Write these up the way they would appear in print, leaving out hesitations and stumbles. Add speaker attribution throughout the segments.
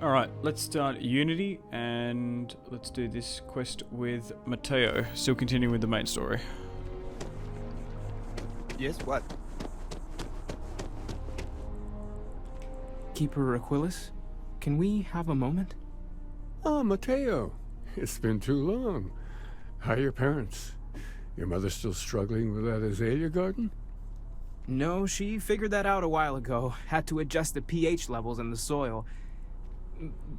Speaker 1: Alright, let's start Unity, and let's do this quest with Matteo. Still continuing with the main story.
Speaker 2: Yes, what?
Speaker 3: Keeper Aquilus, can we have a moment?
Speaker 4: Oh, Matteo. It's been too long. How are your parents? Your mother still struggling with that azalea garden?
Speaker 3: No, she figured that out a while ago. Had to adjust the pH levels in the soil.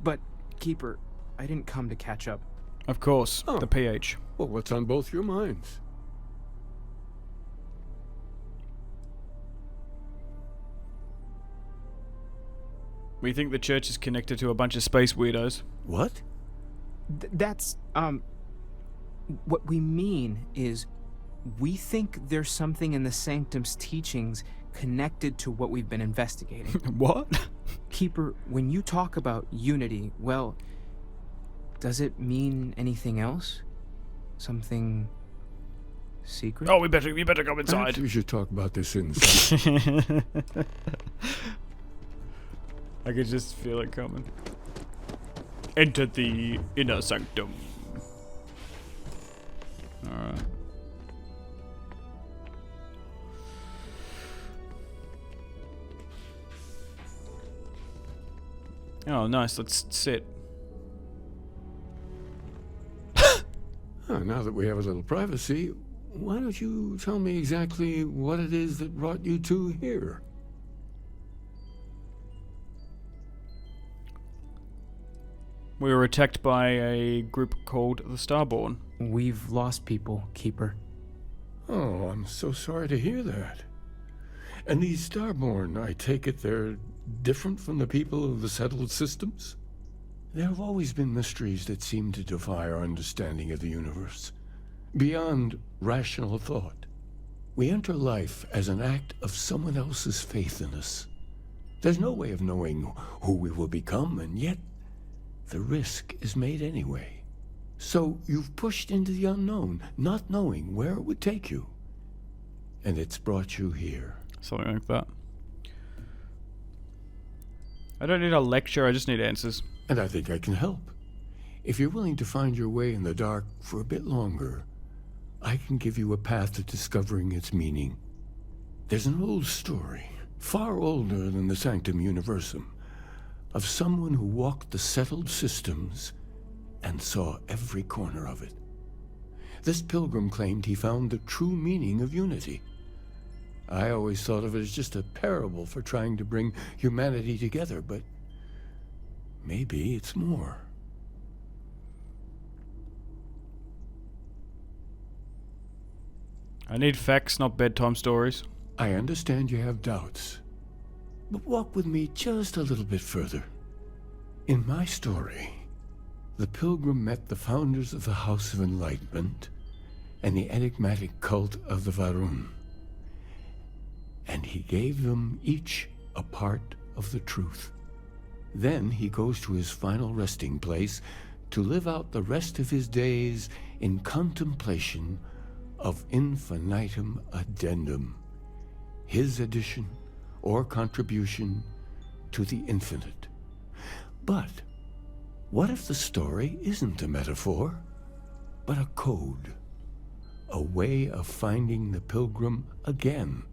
Speaker 3: But, Keeper, I didn't come to catch up.
Speaker 1: Of course,
Speaker 4: Oh.
Speaker 1: the pH.
Speaker 4: Well, what's on both your minds?
Speaker 1: We think the church is connected to a bunch of space weirdos.
Speaker 4: What?
Speaker 3: That's, what we mean is, we think there's something in the Sanctum's teachings connected to what we've been investigating.
Speaker 1: What?
Speaker 3: Keeper, when you talk about unity, well, does it mean anything else? Something secret?
Speaker 1: Oh, we better go
Speaker 4: Perhaps
Speaker 1: inside.
Speaker 4: we should talk about this inside.
Speaker 1: I could just feel it coming. Enter the inner sanctum. Alright. Oh, nice. Let's sit.
Speaker 4: Now that we have a little privacy, why don't you tell me exactly what it is that brought you two here?
Speaker 1: We were attacked by a group called the Starborn.
Speaker 3: We've lost people, Keeper.
Speaker 4: Oh, I'm so sorry to hear that. And these Starborn, I take it they're different from the people of the settled systems? There have always been mysteries that seem to defy our understanding of the universe, beyond rational thought. We enter life as an act of someone else's faith in us. There's no way of knowing who we will become, and yet the risk is made anyway. So you've pushed into the unknown, not knowing where it would take you. And it's brought you here.
Speaker 1: Something like that. I don't need a lecture, I just need answers.
Speaker 4: And I think I can help. If you're willing to find your way in the dark for a bit longer, I can give you a path to discovering its meaning. There's an old story, far older than the Sanctum Universum, of someone who walked the settled systems and saw every corner of it. This pilgrim claimed he found the true meaning of unity. I always thought of it as just a parable for trying to bring humanity together, but maybe it's more.
Speaker 1: I need facts, not bedtime stories.
Speaker 4: I understand you have doubts, but walk with me just a little bit further. In my story, the pilgrim met the founders of the House of Enlightenment and the enigmatic cult of the Varun, and he gave them each a part of the truth. Then he goes to his final resting place to live out the rest of his days in contemplation of infinitum addendum, his addition or contribution to the infinite. But what if the story isn't a metaphor, but a code, a way of finding the pilgrim again,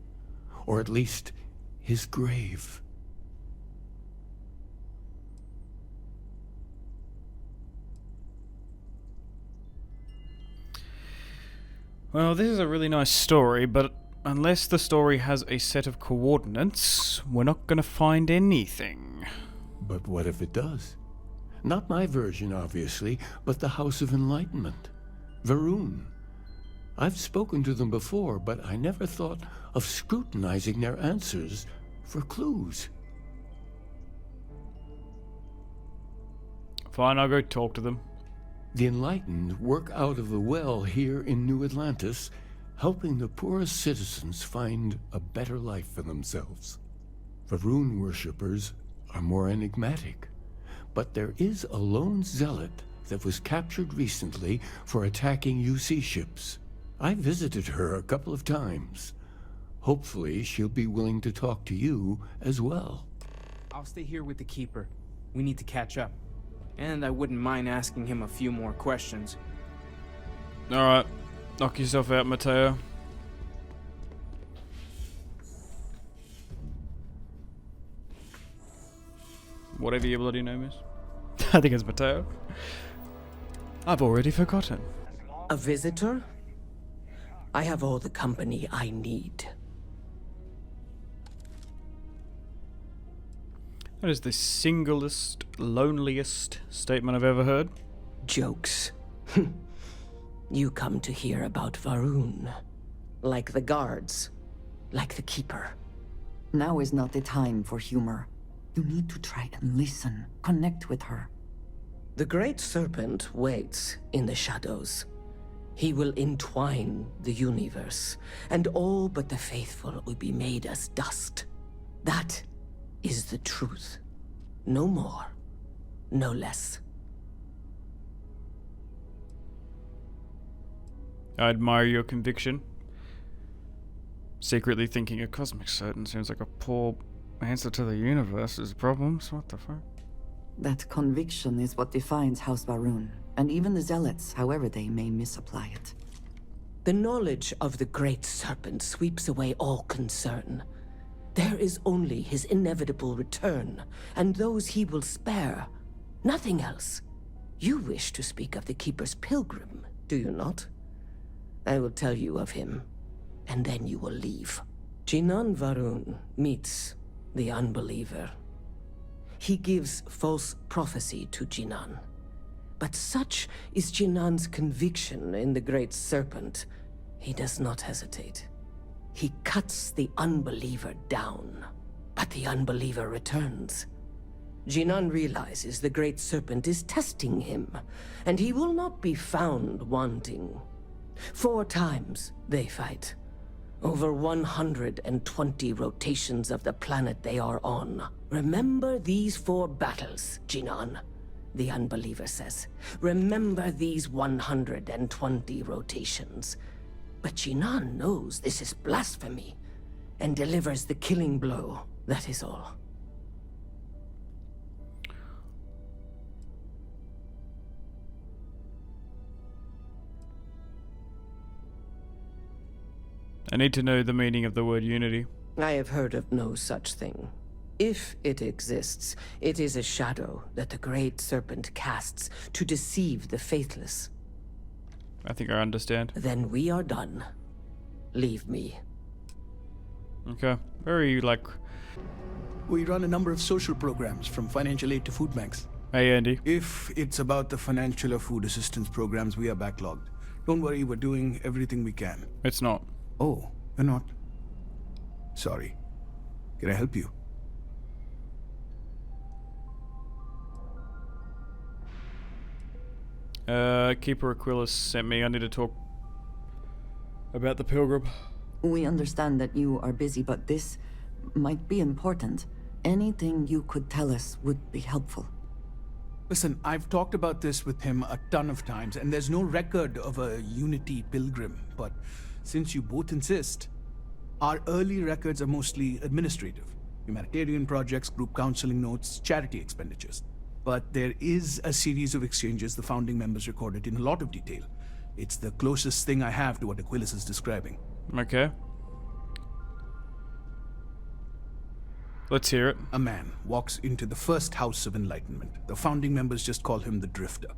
Speaker 4: or at least his grave?
Speaker 1: Well, this is a really nice story, but unless the story has a set of coordinates, we're not gonna find anything.
Speaker 4: But what if it does? Not my version, obviously, but the House of Enlightenment. Varun. I've spoken to them before, but I never thought of scrutinizing their answers for clues.
Speaker 1: Fine, I'll go talk to them.
Speaker 4: The Enlightened work out of the well here in New Atlantis, helping the poorest citizens find a better life for themselves. Varun worshippers are more enigmatic, but there is a lone zealot that was captured recently for attacking UC ships. I visited her a couple of times. Hopefully she'll be willing to talk to you as well.
Speaker 3: I'll stay here with the Keeper. We need to catch up. And I wouldn't mind asking him a few more questions.
Speaker 1: Alright, knock yourself out, Mateo. Whatever your bloody name is. I think it's Mateo. I've already forgotten.
Speaker 2: A visitor? I have all the company I need.
Speaker 1: That is the singlest, loneliest statement I've ever heard.
Speaker 2: Jokes. You come to hear about Varun. Like the guards. Like the Keeper.
Speaker 5: Now is not the time for humor. You need to try and listen, connect with her.
Speaker 2: The Great Serpent waits in the shadows. He will entwine the universe, and all but the faithful will be made as dust. That is the truth. No more, no less.
Speaker 1: I admire your conviction. Secretly thinking a cosmic certain seems like a poor answer to the universe's problems. What the fuck?
Speaker 5: That conviction is what defines House Varun, and even the Zealots, however they may misapply it.
Speaker 2: The knowledge of the Great Serpent sweeps away all concern. There is only his inevitable return, and those he will spare. Nothing else. You wish to speak of the Keeper's pilgrim, do you not? I will tell you of him, and then you will leave. Jinan Varun meets the unbeliever. He gives false prophecy to Jinan. But such is Jinan's conviction in the Great Serpent, he does not hesitate. He cuts the unbeliever down, but the unbeliever returns. Jinan realizes the Great Serpent is testing him, and he will not be found wanting. 4 times they fight. Over 120 rotations of the planet they are on. Remember these 4 battles, Jinan, the unbeliever says. Remember these 120 rotations. But Jinan knows this is blasphemy, and delivers the killing blow, that is all.
Speaker 1: I need to know the meaning of the word unity.
Speaker 2: I have heard of no such thing. If it exists, it is a shadow that the Great Serpent casts to deceive the faithless.
Speaker 1: I think I understand.
Speaker 2: Then we are done. Leave me.
Speaker 1: Okay. Very, like...
Speaker 6: We run a number of social programs, from financial aid to food banks.
Speaker 1: Hey, Andy.
Speaker 6: If it's about the financial or food assistance programs, we are backlogged. Don't worry, we're doing everything we can.
Speaker 1: It's not.
Speaker 6: Oh, you're not? Sorry. Can I help you?
Speaker 1: Keeper Aquilus sent me. I need to talk about the pilgrim.
Speaker 5: We understand that you are busy, but this might be important. Anything you could tell us would be helpful.
Speaker 6: Listen, I've talked about this with him a ton of times, and there's no record of a Unity pilgrim, but since you both insist, our early records are mostly administrative. Humanitarian projects, group counseling notes, charity expenditures. But there is a series of exchanges the founding members recorded in a lot of detail. It's the closest thing I have to what Aquilus is describing.
Speaker 1: Okay. Let's hear it.
Speaker 6: A man walks into the first House of Enlightenment. The founding members just call him the Drifter.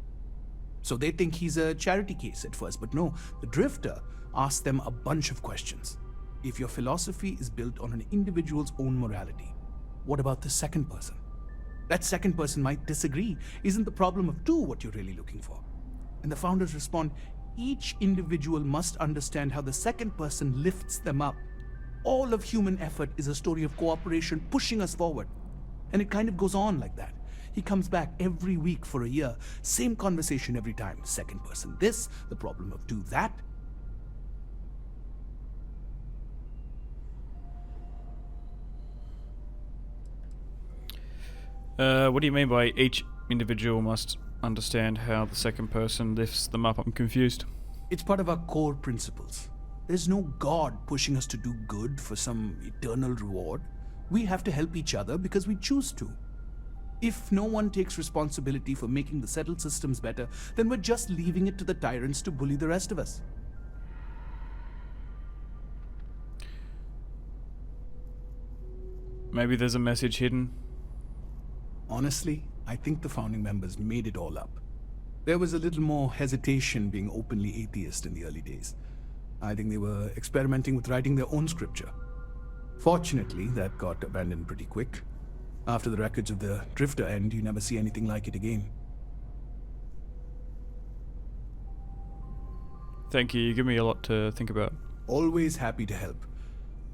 Speaker 6: So they think he's a charity case at first, but no, the Drifter asks them a bunch of questions. If your philosophy is built on an individual's own morality, what about the second person? That second person might disagree. Isn't the problem of 2 what you're really looking for? And the founders respond, each individual must understand how the second person lifts them up. All of human effort is a story of cooperation pushing us forward. And it kind of goes on like that. He comes back every week for a year. Same conversation every time. Second person this, the problem of 2 that.
Speaker 1: What do you mean by each individual must understand how the second person lifts them up? I'm confused.
Speaker 6: It's part of our core principles. There's no God pushing us to do good for some eternal reward. We have to help each other because we choose to. If no one takes responsibility for making the settled systems better, then we're just leaving it to the tyrants to bully the rest of us.
Speaker 1: Maybe there's a message hidden.
Speaker 6: Honestly, I think the founding members made it all up. There was a little more hesitation being openly atheist in the early days. I think they were experimenting with writing their own scripture. Fortunately, that got abandoned pretty quick. After the records of the Drifter end, you never see anything like it again.
Speaker 1: Thank you. You give me a lot to think about.
Speaker 6: Always happy to help.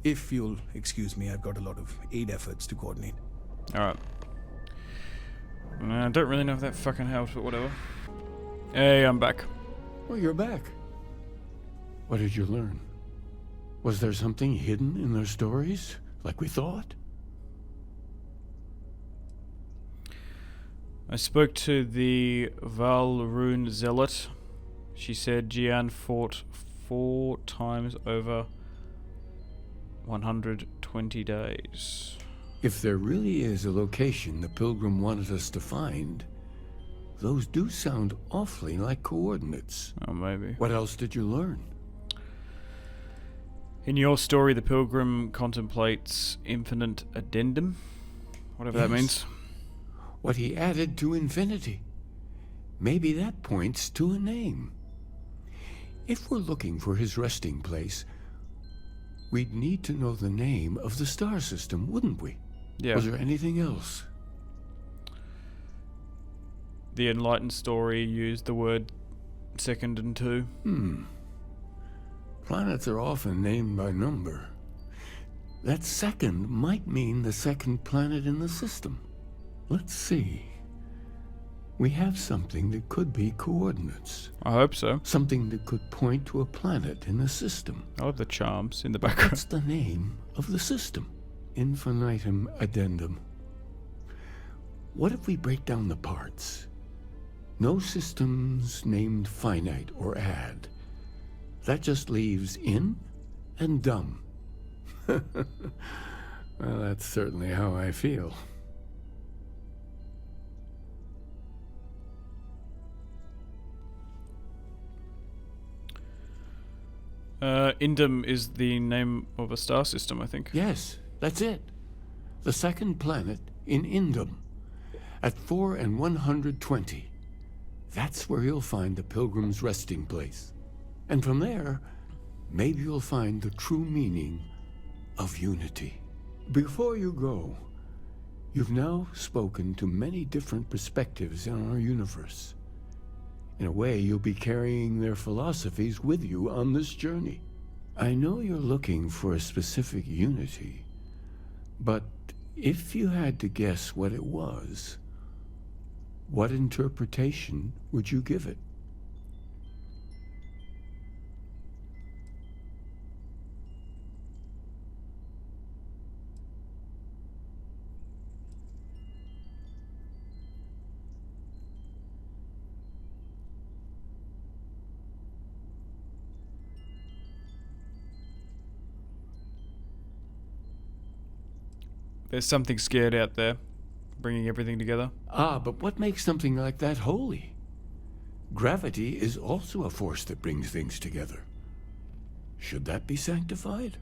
Speaker 6: If you'll excuse me, I've got a lot of aid efforts to coordinate.
Speaker 1: Alright. I don't really know if that fucking helps, but whatever. Hey, I'm back.
Speaker 4: Well, you're back. What did you learn? Was there something hidden in their stories, like we thought?
Speaker 1: I spoke to the Valrune Zealot. She said Jian fought 4 times over 120 days.
Speaker 4: If there really is a location the Pilgrim wanted us to find, those do sound awfully like coordinates.
Speaker 1: Oh, maybe.
Speaker 4: What else did you learn?
Speaker 1: In your story, the Pilgrim contemplates infinite addendum. Whatever that
Speaker 4: Yes.
Speaker 1: means.
Speaker 4: What he added to infinity. Maybe that points to a name. If we're looking for his resting place, we'd need to know the name of the star system, wouldn't we?
Speaker 1: Yeah.
Speaker 4: Was there anything else?
Speaker 1: The Enlightened story used the word second and 2.
Speaker 4: Planets are often named by number. That second might mean the second planet in the system. Let's see. We have something that could be coordinates.
Speaker 1: I hope so.
Speaker 4: Something that could point to a planet in the system.
Speaker 1: I love the charms in the background.
Speaker 4: What's the name of the system? Infinitum addendum. What if we break down the parts? No systems named finite or add. That just leaves in and dumb. Well, that's certainly how I feel.
Speaker 1: Indum is the name of a star system, I think.
Speaker 4: Yes, that's it. The second planet in Indum. At 4 and 120. That's where you'll find the Pilgrim's resting place. And from there, maybe you'll find the true meaning of unity. Before you go, you've now spoken to many different perspectives in our universe. In a way, you'll be carrying their philosophies with you on this journey. I know you're looking for a specific unity, but if you had to guess what it was, what interpretation would you give it?
Speaker 1: There's something scared out there, bringing everything together.
Speaker 4: Ah, but what makes something like that holy? Gravity is also a force that brings things together. Should that be sanctified?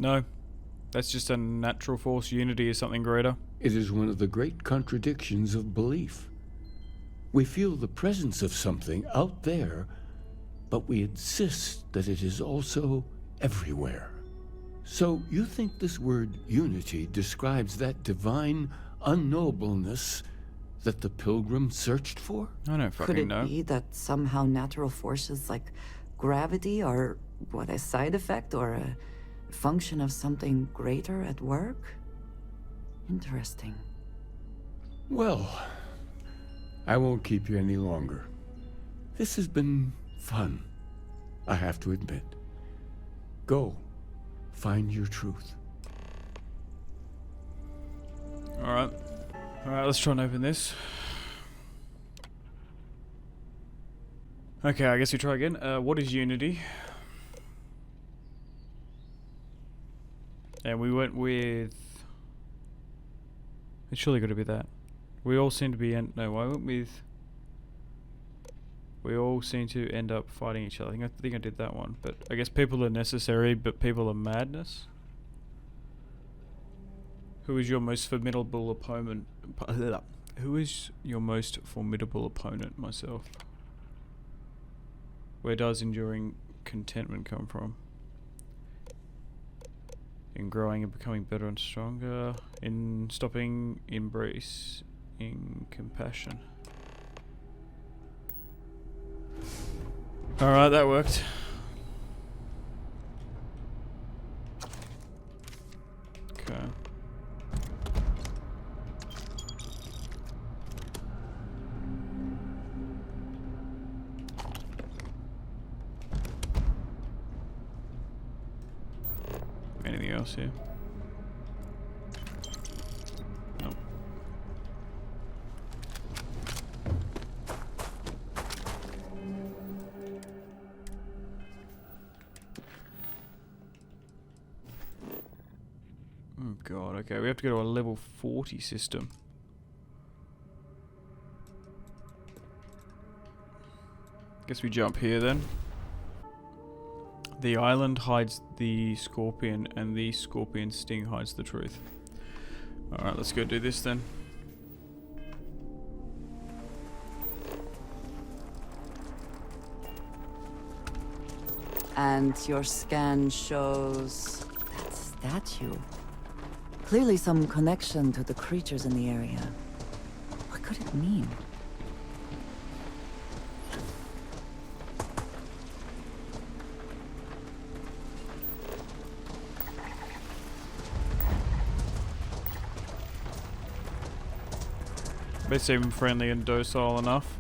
Speaker 1: No, that's just a natural force. Unity is something greater.
Speaker 4: It is one of the great contradictions of belief. We feel the presence of something out there, but we insist that it is also everywhere. So you think this word unity describes that divine unknowableness that the Pilgrim searched for?
Speaker 1: I don't
Speaker 5: Could
Speaker 1: fucking
Speaker 5: it
Speaker 1: know.
Speaker 5: be that somehow natural forces like gravity are, what, a side effect or a function of something greater at work? Interesting.
Speaker 4: Well, I won't keep you any longer. This has been fun, I have to admit. Go, find your truth.
Speaker 1: Alright. Alright, let's try and open this. Okay, I guess we try again. What is Unity? And we went with... It's surely got to be that. We all seem to be... No, I went with... We all seem to end up fighting each other. I think I did that one. But I guess people are necessary, but people are madness. Who is your most formidable opponent? Who is your most formidable opponent? Myself. Where does enduring contentment come from? In growing and becoming better and stronger. In stopping, embracing compassion. Alright, that worked. Okay. Anything else here? Nope. Oh god, okay, we have to go to a level 40 system. Guess we jump here then. The island hides the scorpion, and the scorpion sting hides the truth. Alright, let's go do this then.
Speaker 5: And your scan shows that statue. Clearly some connection to the creatures in the area. What could it mean?
Speaker 1: They seem friendly and docile enough.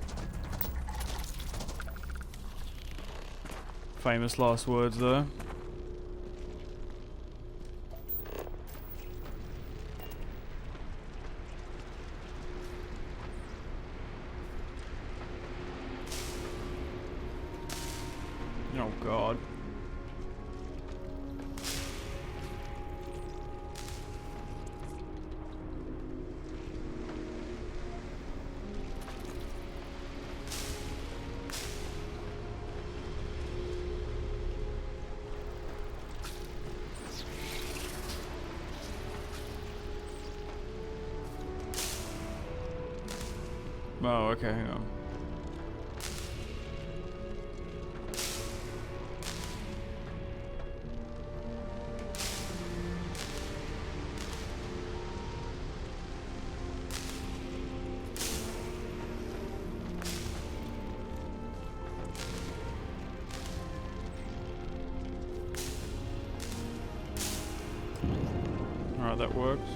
Speaker 1: Famous last words though. Oh god. Oh, okay, hang on. Alright, that works.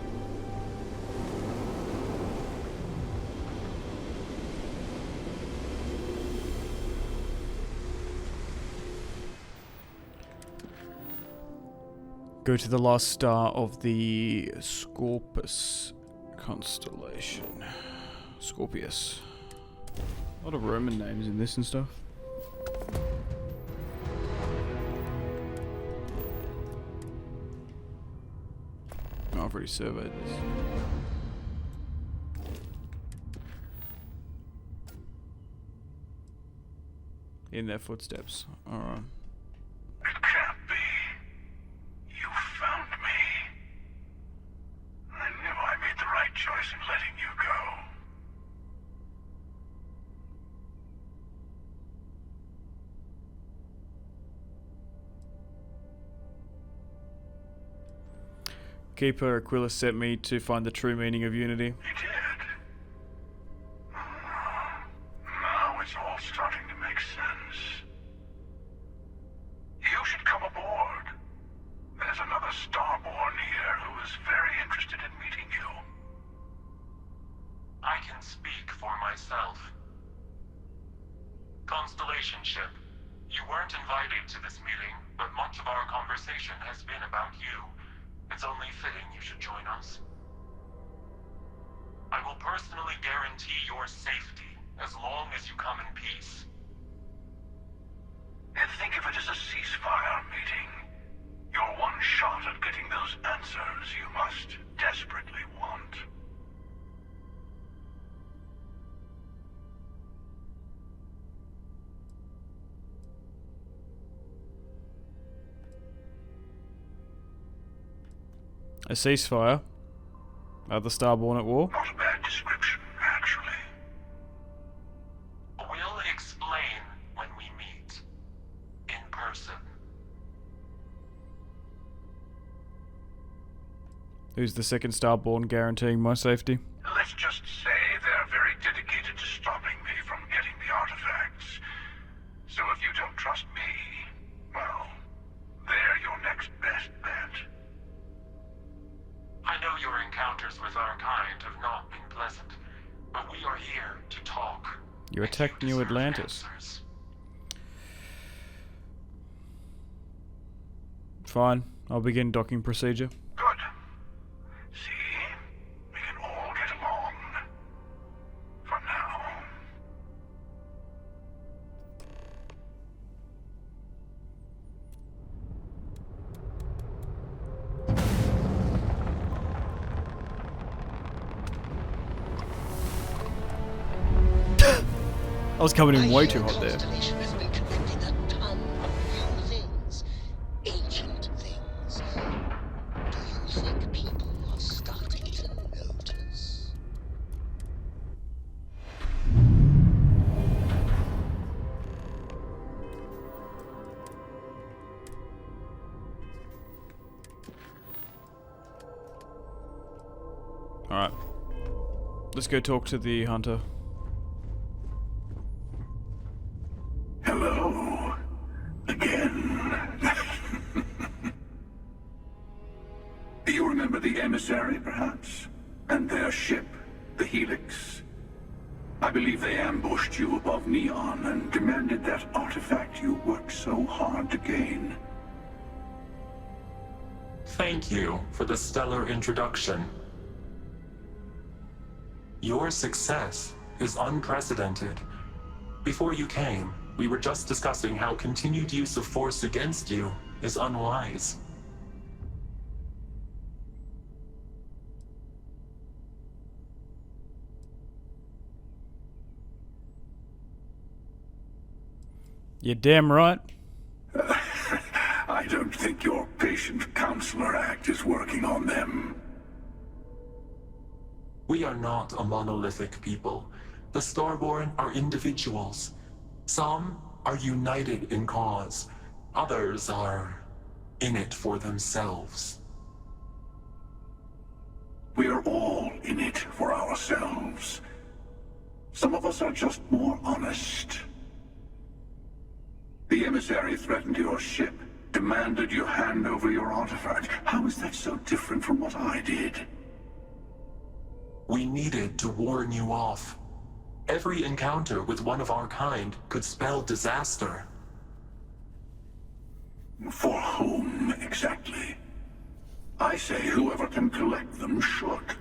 Speaker 1: Go to the last star of the Scorpus constellation. Scorpius. A lot of Roman names in this and stuff. Oh, I've already surveyed this. In their footsteps. Alright. Keeper Aquila sent me to find the true meaning of Unity.
Speaker 7: He did. Now it's all starting to make sense. You should come aboard. There's another starborn here who is very interested in meeting you.
Speaker 8: I can speak for myself. Constellation ship, you weren't invited to this meeting, but much of our conversation has been about you. It's only fitting you should join us. I will personally guarantee your safety as long as you come in peace.
Speaker 1: A ceasefire. Are the Starborn at war?
Speaker 7: Not a bad description, actually.
Speaker 8: We'll explain when we meet. In person.
Speaker 1: Who's the second Starborn guaranteeing my safety?
Speaker 7: Let's just say they're very dedicated to stopping me from getting the artifacts. So if you don't trust me, well, they're your next best bet.
Speaker 8: I know your encounters with our kind have not been pleasant, but we are here to talk.
Speaker 1: You attacked New Atlantis.
Speaker 8: Answers.
Speaker 1: Fine. I'll begin docking procedure.
Speaker 7: Good. See? We can all get along. For now.
Speaker 1: I was coming in way too hot there.
Speaker 9: Constellation has been collecting a ton of new things. Ancient things. Do you think people are starting to notice?
Speaker 1: Alright. Let's go talk to the hunter.
Speaker 7: Hello. Again. You remember the emissary, perhaps? And their ship, the Helix? I believe they ambushed you above Neon and demanded that artifact you worked so hard to gain.
Speaker 8: Thank you for the stellar introduction. Your success is unprecedented. Before you came, we were just discussing how continued use of force against you is unwise.
Speaker 1: You're damn right.
Speaker 7: I don't think your patient counselor act is working on them.
Speaker 8: We are not a monolithic people. The Starborn are individuals. Some are united in cause. Others are in it for themselves.
Speaker 7: We are all in it for ourselves. Some of us are just more honest. The emissary threatened your ship, demanded you hand over your artifact. How is that so different from what I did?
Speaker 8: We needed to warn you off. Every encounter with one of our kind could spell disaster.
Speaker 7: For whom, exactly? I say whoever can collect them should.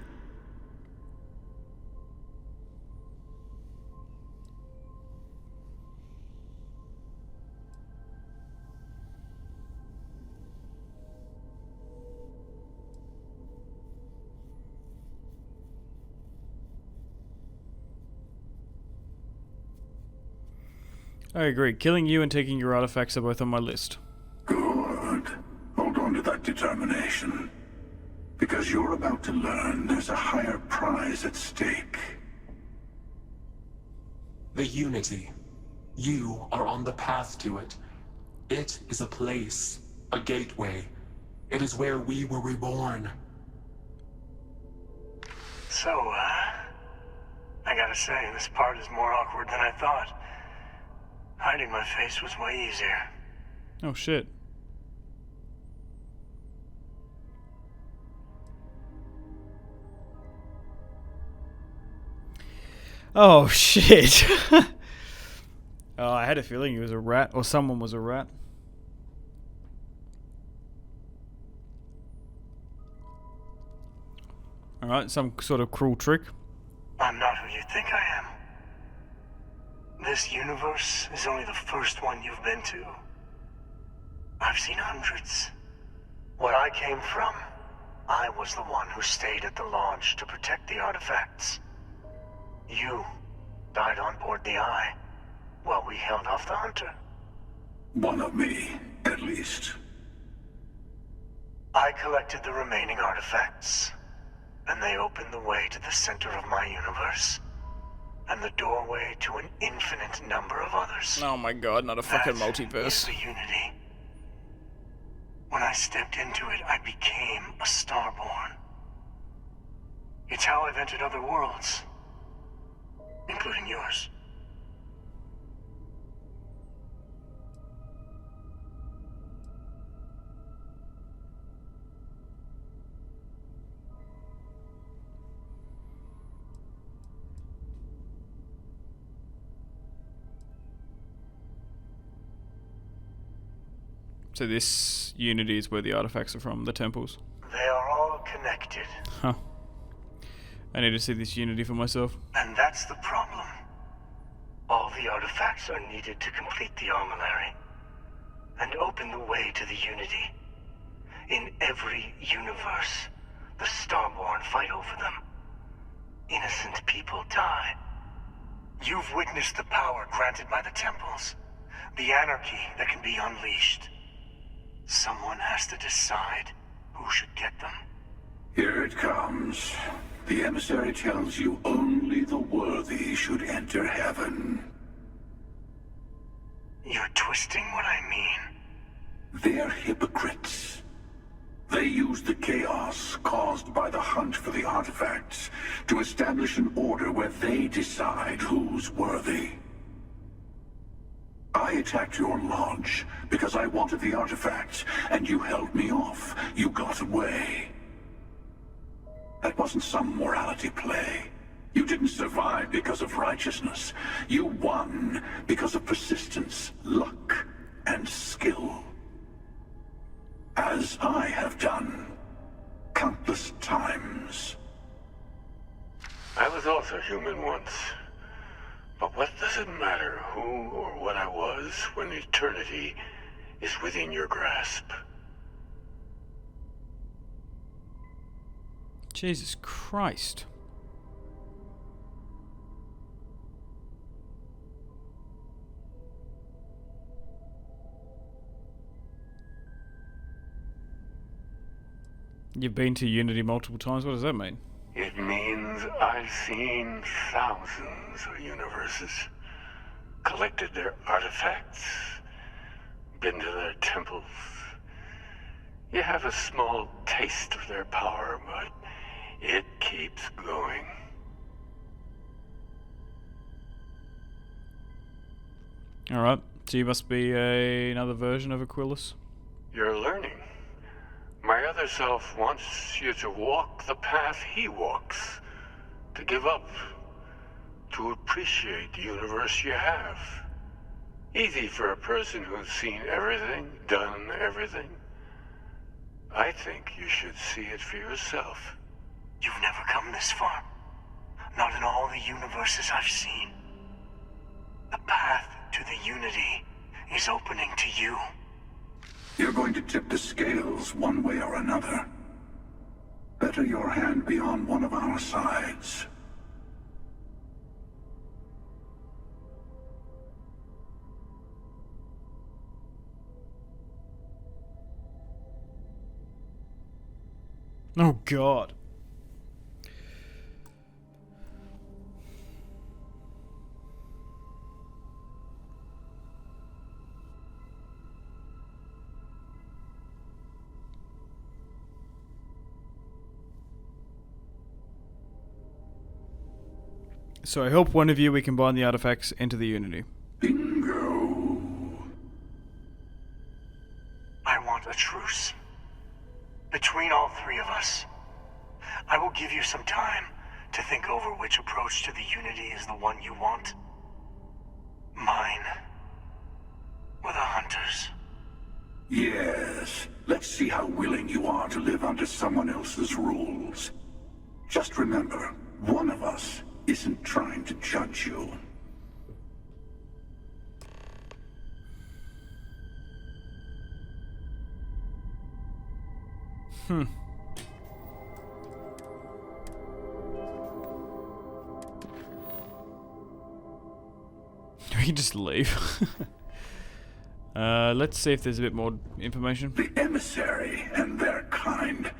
Speaker 1: I agree. Killing you and taking your artifacts are both on my list.
Speaker 7: Good. Hold on to that determination. Because you're about to learn there's a higher prize at stake.
Speaker 8: The Unity. You are on the path to it. It is a place, a gateway. It is where we were reborn.
Speaker 10: So, I gotta say, this part is more awkward than I thought. Hiding my face was way easier.
Speaker 1: Oh shit. Oh shit. Oh, I had a feeling he was a rat, or someone was a rat. Alright, some sort of cruel trick.
Speaker 10: I'm not who you think I am. This universe is only the first one you've been to. I've seen hundreds. Where I came from, I was the one who stayed at the launch to protect the artifacts. You died on board the Eye, while we held off the Hunter.
Speaker 7: One of me, at least.
Speaker 10: I collected the remaining artifacts, and they opened the way to the center of my universe, and the doorway to an infinite number of others.
Speaker 1: Oh my god, not a fucking
Speaker 10: That
Speaker 1: multiverse.
Speaker 10: is the Unity. When I stepped into it, I became a starborn. It's how I've entered other worlds, including yours.
Speaker 1: So this Unity is where the artifacts are from, the temples.
Speaker 10: They are all connected.
Speaker 1: Huh. I need to see this Unity for myself.
Speaker 10: And that's the problem. All the artifacts are needed to complete the armillary and open the way to the Unity. In every universe, the starborn fight over them. Innocent people die. You've witnessed the power granted by the temples, the anarchy that can be unleashed. Someone has to decide who should get them.
Speaker 7: Here it comes. The emissary tells you only the worthy should enter heaven.
Speaker 10: You're twisting what I mean.
Speaker 7: They're hypocrites. They use the chaos caused by the hunt for the artifacts to establish an order where they decide who's worthy. I attacked your lodge because I wanted the artifacts, and you held me off. You got away. That wasn't some morality play. You didn't survive because of righteousness. You won because of persistence, luck, and skill. As I have done countless times.
Speaker 10: I was also human once. But what does it matter who or what I was when eternity is within your grasp?
Speaker 1: Jesus Christ. You've been to Unity multiple times, what does that mean?
Speaker 10: It means I've seen thousands of universes, collected their artifacts, been to their temples. You have a small taste of their power, but it keeps going.
Speaker 1: Alright, so you must be another version of Aquilus?
Speaker 10: You're learning. My other self wants you to walk the path he walks, to give up, to appreciate the universe you have. Easy for a person who's seen everything, done everything. I think you should see it for yourself. You've never come this far. Not in all the universes I've seen. The path to the Unity is opening to you.
Speaker 7: You're going to tip the scales one way or another. Better your hand be on one of our sides.
Speaker 1: Oh god. So I help one of you, we combine the artifacts into the Unity.
Speaker 7: Bingo.
Speaker 10: I want a truce. Between all three of us. I will give you some time to think over which approach to the Unity is the one you want. Mine. Or the Hunters.
Speaker 7: Yes. Let's see how willing you are to live under someone else's rules. Just remember, one of us isn't trying to judge you.
Speaker 1: We can just leave. Let's see if there's a bit more information.
Speaker 7: The emissary and their kind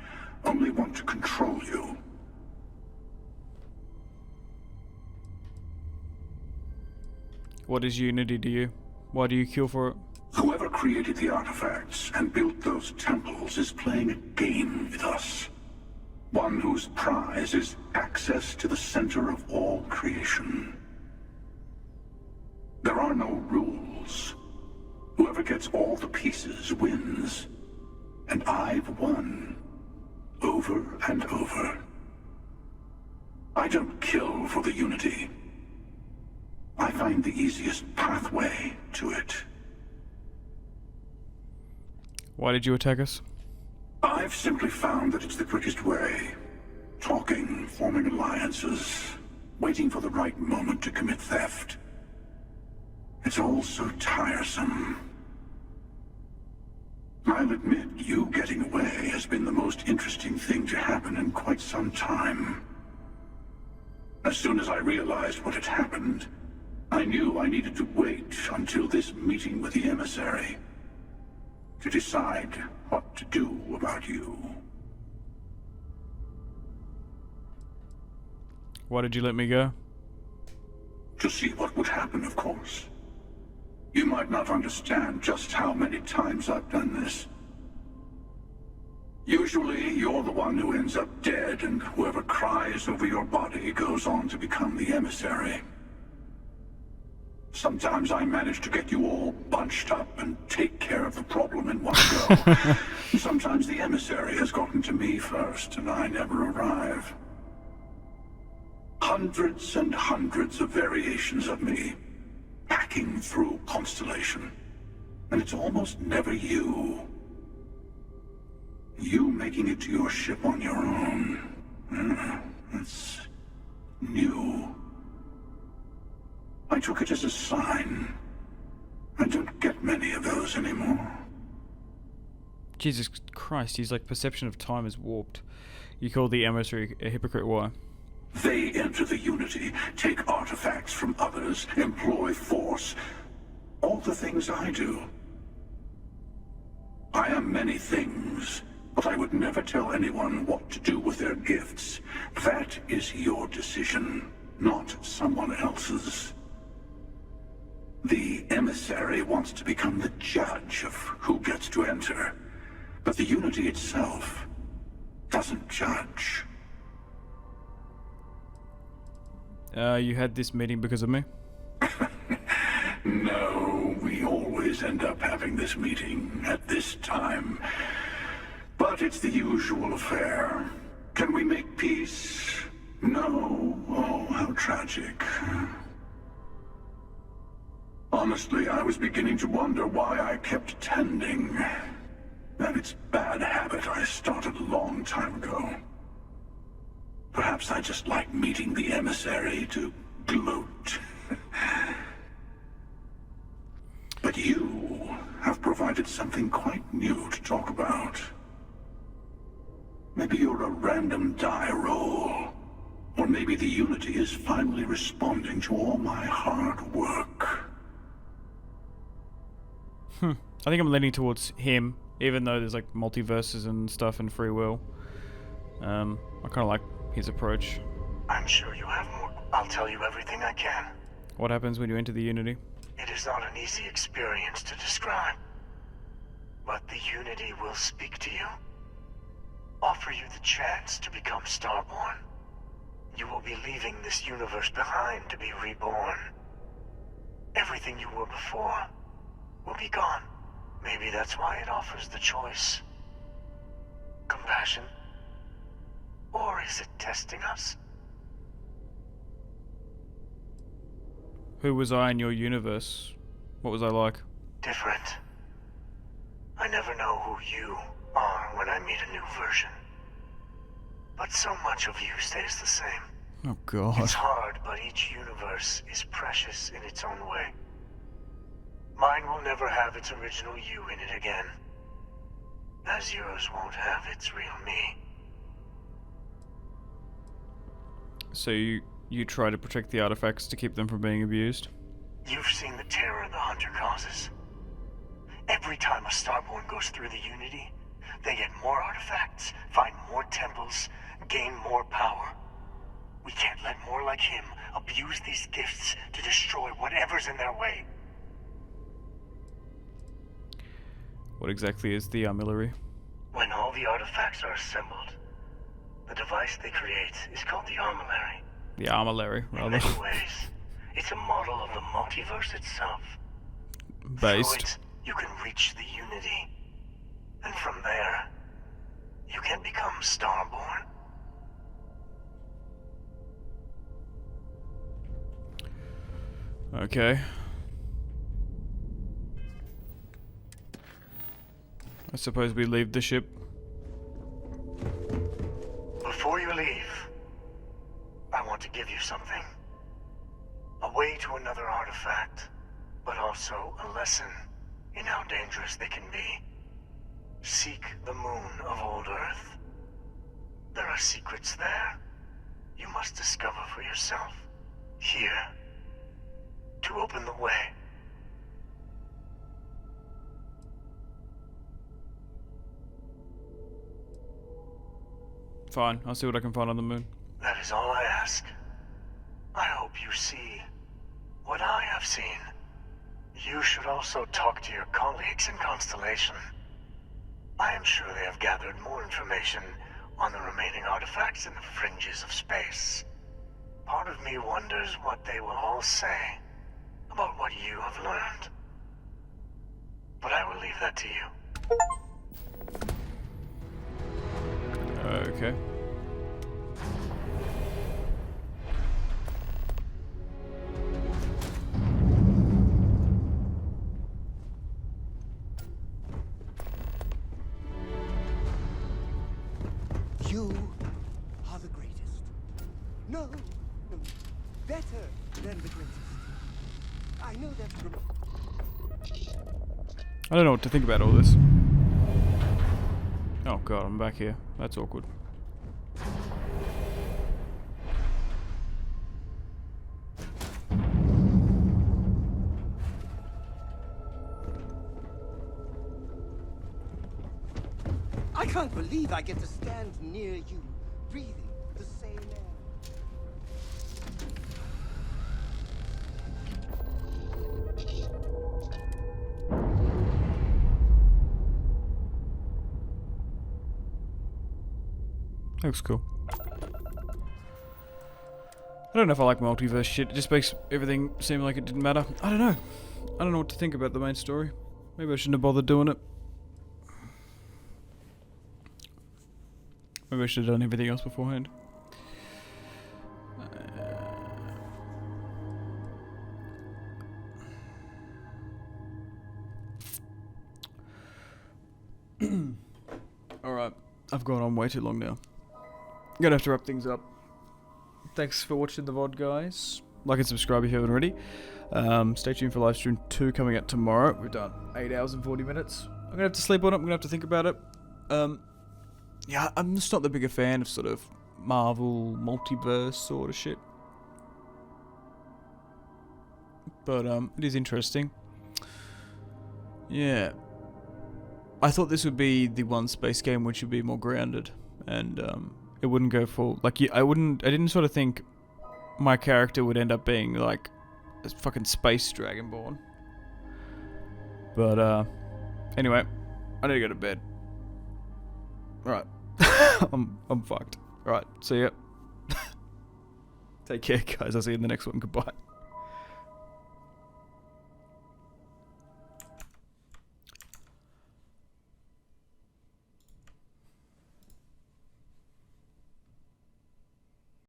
Speaker 7: only want to control you.
Speaker 1: What is Unity to you? Why do you kill for it?
Speaker 7: Whoever created the artifacts and built those temples is playing a game with us. One whose prize is access to the center of all creation. There are no rules. Whoever gets all the pieces wins. And I've won. Over and over. I don't kill for the Unity. I find the easiest pathway to it.
Speaker 1: Why did you attack us?
Speaker 7: I've simply found that it's the quickest way. Talking, forming alliances, waiting for the right moment to commit theft. It's all so tiresome. I'll admit, you getting away has been the most interesting thing to happen in quite some time. As soon as I realized what had happened, I knew I needed to wait until this meeting with the emissary to decide what to do about you.
Speaker 1: Why did you let me go?
Speaker 7: To see what would happen, of course. You might not understand just how many times I've done this. Usually, you're the one who ends up dead, and whoever cries over your body goes on to become the emissary. Sometimes I manage to get you all bunched up and take care of the problem in one go. Sometimes the emissary has gotten to me first, and I never arrive. Hundreds and hundreds of variations of me, hacking through Constellation. And it's almost never you. You making it to your ship on your own. It's new. I took it as a sign. I don't get many of those anymore.
Speaker 1: Jesus Christ, he's like perception of time is warped. You call the emissary a hypocrite, why?
Speaker 7: They enter the Unity, take artifacts from others, employ force. All the things I do. I am many things, but I would never tell anyone what to do with their gifts. That is your decision, not someone else's. The emissary wants to become the judge of who gets to enter, but the Unity itself doesn't judge.
Speaker 1: You had this meeting because of me?
Speaker 7: No, we always end up having this meeting at this time. But it's the usual affair. Can we make peace? No. Oh, how tragic. Honestly, I was beginning to wonder why I kept tending. That it's bad habit I started a long time ago. Perhaps I just like meeting the emissary to gloat. But you have provided something quite new to talk about. Maybe you're a random die roll. Or maybe the Unity is finally responding to all my hard work.
Speaker 1: I think I'm leaning towards him, even though there's like multiverses and stuff and free will. I kind of like his approach.
Speaker 10: I'm sure you have more. I'll tell you everything I can.
Speaker 1: What happens when you enter the Unity?
Speaker 10: It is not an easy experience to describe. But the Unity will speak to you. Offer you the chance to become starborn. You will be leaving this universe behind to be reborn. Everything you were before will be gone. Maybe that's why it offers the choice. Compassion? Or is it testing us?
Speaker 1: Who was I in your universe? What was I like?
Speaker 10: Different. I never know who you are when I meet a new version. But so much of you stays the same.
Speaker 1: Oh god.
Speaker 10: It's hard, but each universe is precious in its own way. Mine will never have its original you in it again. As yours won't have its real me.
Speaker 1: So you try to protect the artifacts to keep them from being abused?
Speaker 10: You've seen the terror the Hunter causes. Every time a starborn goes through the Unity, They get more artifacts, find more temples, gain more power. We can't let more like him abuse these gifts to destroy whatever's in their way.
Speaker 1: What exactly is the armillary?
Speaker 10: When all the artifacts are assembled, the device they create is called the armillary.
Speaker 1: The armillary,
Speaker 10: In
Speaker 1: rather.
Speaker 10: many ways, it's a model of the multiverse itself. Through
Speaker 1: Based.
Speaker 10: it, you can reach the unity. And from there, you can become starborn.
Speaker 1: Okay. I suppose we leave the ship.
Speaker 10: Before you leave, I want to give you something. A way to another artifact, but also a lesson in how dangerous they can be. Seek the moon of old Earth. There are secrets there you must discover for yourself. Here, to open the way.
Speaker 1: Fine, I'll see what I can find on the moon.
Speaker 10: That is all I ask. I hope you see what I have seen. You should also talk to your colleagues in Constellation. I am sure they have gathered more information on the remaining artifacts in the fringes of space. Part of me wonders what they will all say about what you have learned. But I will leave that to you.
Speaker 1: Okay.
Speaker 11: You are the greatest. No, no, better than the greatest. I know that from...
Speaker 1: I don't know what to think about all this. Oh god, I'm back here. That's awkward.
Speaker 11: I can't believe I get to stand near you, breathing the same air.
Speaker 1: Looks cool. I don't know if I like multiverse shit. It just makes everything seem like it didn't matter. I don't know. I don't know what to think about the main story. Maybe I shouldn't have bothered doing it. Maybe I should have done everything else beforehand. Alright, I've gone on way too long now. I'm gonna have to wrap things up. Thanks for watching the VOD, guys. Like and subscribe if you haven't already. Stay tuned for live stream 2 coming out tomorrow. We've done 8 hours and 40 minutes. I'm gonna have to sleep on it. I'm gonna have to think about it. Yeah, I'm just not the bigger fan of sort of Marvel multiverse sort of shit. But it is interesting. Yeah. I thought this would be the one space game which would be more grounded, and it wouldn't go full like I didn't sort of think my character would end up being like a fucking space dragonborn. But anyway, I need to go to bed. Alright. I'm fucked. Alright, see ya. Take care, guys. I'll see you in the next one. Goodbye.